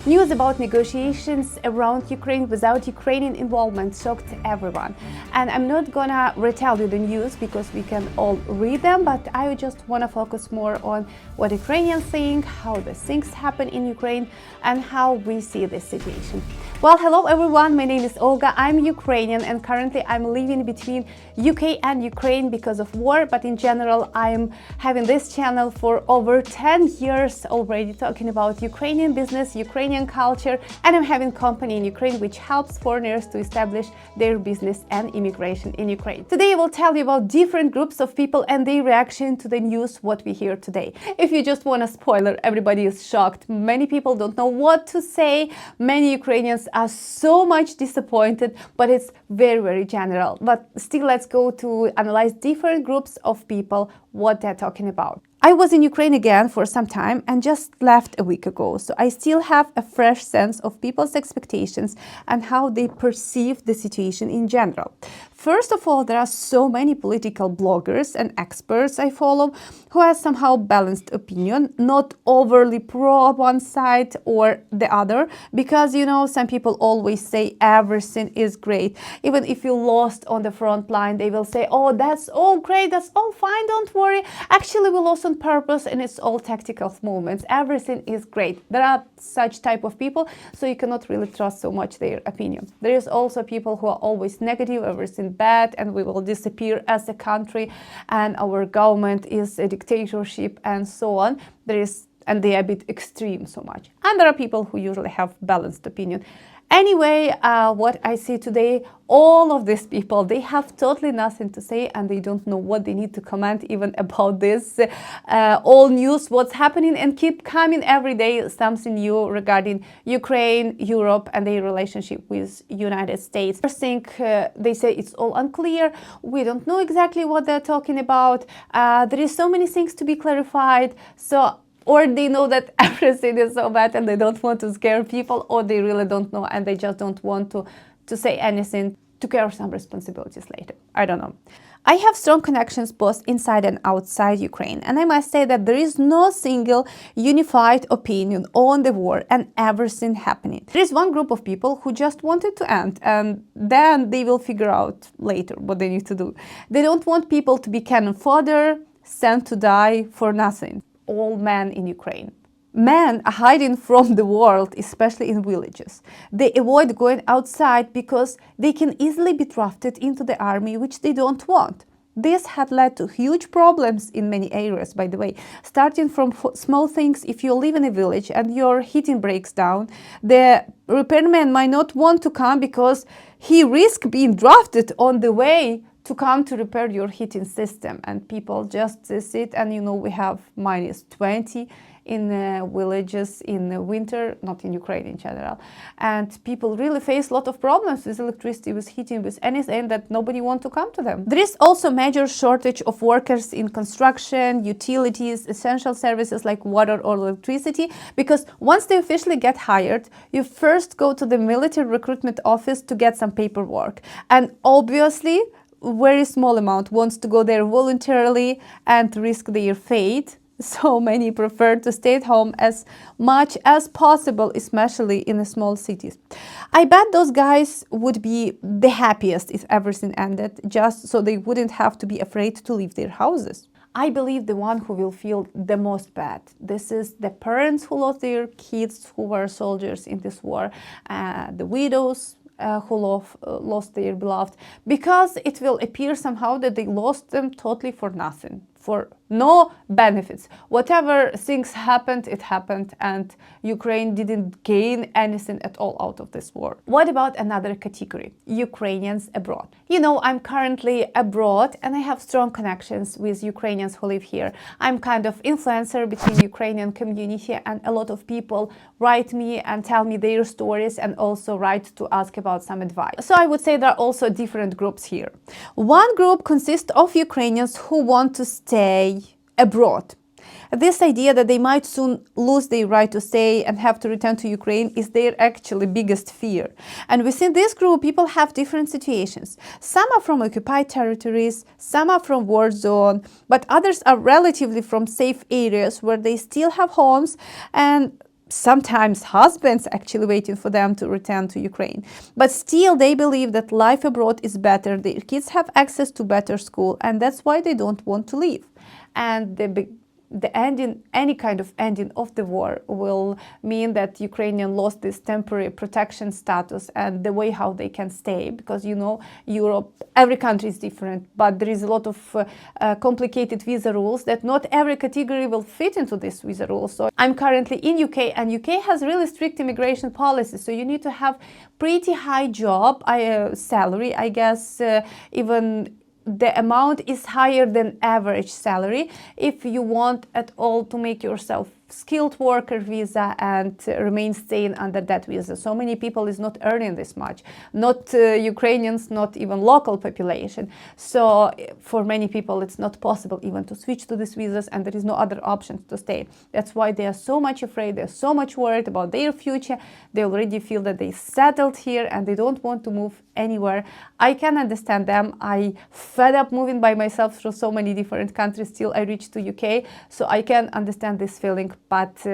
News about negotiations around Ukraine without Ukrainian involvement shocked everyone. And I'm not gonna retell you the news because we can all read them, but I just wanna focus more on what Ukrainians think, how the things happen in Ukraine, and how we see this situation. Well, hello everyone, my name is Olga, I'm Ukrainian and currently I'm living between UK and Ukraine because of war, but in general I'm having this channel for over 10 years already talking about Ukrainian business, Ukrainian culture, and I'm having company in Ukraine which helps foreigners to establish their business and immigration in Ukraine. Today I will tell you about different groups of people and their reaction to the news what we hear today. If you just want a spoiler, everybody is shocked. Many people don't know what to say. Many Ukrainians are so much disappointed, but it's very general. But still, let's go to analyze different groups of people, what they're talking about. I was in Ukraine again for some time and just left a week ago, so I still have a fresh sense of people's expectations and how they perceive the situation in general. First of all, there are so many political bloggers and experts I follow who have somehow balanced opinion, not overly pro one side or the other, because you know, some people always say everything is great. Even if you lost on the front line, they will say, oh, that's all great, that's all fine, don't worry. Actually, we lost on purpose and it's all tactical movements. Everything is great. There are such type of people, so you cannot really trust so much their opinion. There is also people who are always negative, everything bad, and we will disappear as a country, and our government is a dictatorship, and so on. And they are a bit extreme so much. And there are people who usually have balanced opinion. Anyway, what I see today, all of these people, they have totally nothing to say and they don't know what they need to comment even about this. All news, what's happening, and keep coming every day something new regarding Ukraine, Europe, and their relationship with United States. First thing, they say it's all unclear. We don't know exactly what they're talking about. There is so many things to be clarified. Or they know that everything is so bad and they don't want to scare people, or they really don't know and they just don't want to say anything to carry some responsibilities later. I don't know. I have strong connections both inside and outside Ukraine, and I must say that there is no single unified opinion on the war and everything happening. There is one group of people who just want it to end, and then they will figure out later what they need to do. They don't want people to be cannon fodder, sent to die for nothing. All men in Ukraine. Men are hiding from the world, especially in villages. They avoid going outside because they can easily be drafted into the army, which they don't want. This had led to huge problems in many areas, by the way. Starting from small things, if you live in a village and your heating breaks down, the repairman might not want to come because he risks being drafted on the way to come to repair your heating system, and people just sit, and you know, we have -20 in villages in the winter, not in Ukraine in general, and people really face a lot of problems with electricity, with heating, with anything, that nobody wants to come to them. There is also major shortage of workers in construction, utilities, essential services like water or electricity, because once they officially get hired, you first go to the military recruitment office to get some paperwork, and obviously very small amount wants to go there voluntarily and risk their fate. So many prefer to stay at home as much as possible, especially in the small cities. I bet those guys would be the happiest if everything ended, just so they wouldn't have to be afraid to leave their houses. I believe the one who will feel the most bad, this is the parents who lost their kids who were soldiers in this war, the widows, who lost their beloved, because it will appear somehow that they lost them totally for nothing, for no benefits. Whatever things happened, it happened, and Ukraine didn't gain anything at all out of this war. What about another category? Ukrainians abroad. You know, I'm currently abroad and I have strong connections with Ukrainians who live here. I'm kind of influencer between Ukrainian community, and a lot of people write me and tell me their stories and also write to ask about some advice. So I would say there are also different groups here. One group consists of Ukrainians who want to stay abroad. This idea that they might soon lose their right to stay and have to return to Ukraine is their actually biggest fear. And within this group, people have different situations. Some are from occupied territories, some are from war zone, but others are relatively from safe areas where they still have homes, and sometimes husbands actually waiting for them to return to Ukraine. But still, they believe that life abroad is better. Their kids have access to better school, and that's why they don't want to leave. And the ending, any kind of ending of the war will mean that Ukrainians lost this temporary protection status and the way how they can stay, because Europe, every country is different, but there is a lot of complicated visa rules that not every category will fit into this visa rule. So I'm currently in UK, and UK has really strict immigration policies, so you need to have pretty high job salary, I guess. Even the amount is higher than average salary if you want at all to make yourself skilled worker visa and remain staying under that visa. So many people is not earning this much, not Ukrainians, not even local population. So for many people it's not possible even to switch to these visas, and there is no other option to stay. That's why they are so much afraid, they're so much worried about their future. They already feel that they settled here and they don't want to move anywhere. I can understand them. I fed up moving by myself through so many different countries till I reached to UK, so I can understand this feeling, but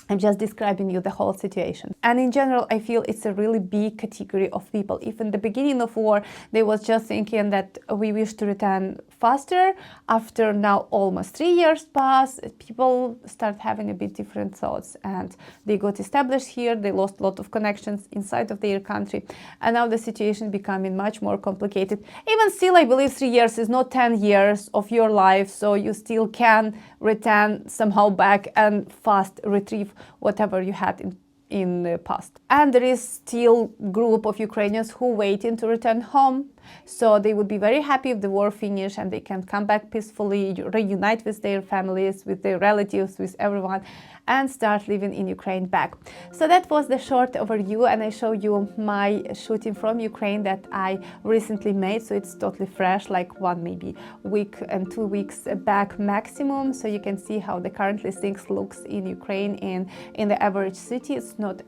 I'm just describing you the whole situation. And in general, I feel it's a really big category of people. If in the beginning of war, they was just thinking that we wish to return faster, after now almost 3 years pass, people start having a bit different thoughts, and they got established here, they lost a lot of connections inside of their country, and now the situation becoming much more complicated. Even still, I believe 3 years is not 10 years of your life, so you still can return somehow back and fast retrieve whatever you had in the past. And there is still group of Ukrainians who waiting to return home, so they would be very happy if the war finished and they can come back peacefully, reunite with their families, with their relatives, with everyone, and start living in Ukraine back. So that was the short overview, and I show you my shooting from Ukraine that I recently made, so it's totally fresh, like one maybe week and 2 weeks back maximum. So you can see how the currently things looks in Ukraine and in the average city. It's not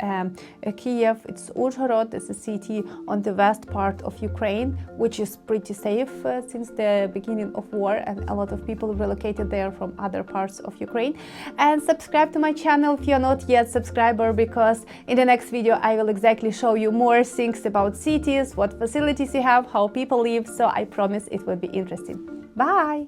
Kiev, it's Uzhhorod. It's a city on the west part of Ukraine, which is pretty safe since the beginning of war, and a lot of people relocated there from other parts of Ukraine. And subscribe to my channel if you're not yet subscriber, because in the next video I will exactly show you more things about cities, what facilities you have, how people live, so I promise it will be interesting. Bye!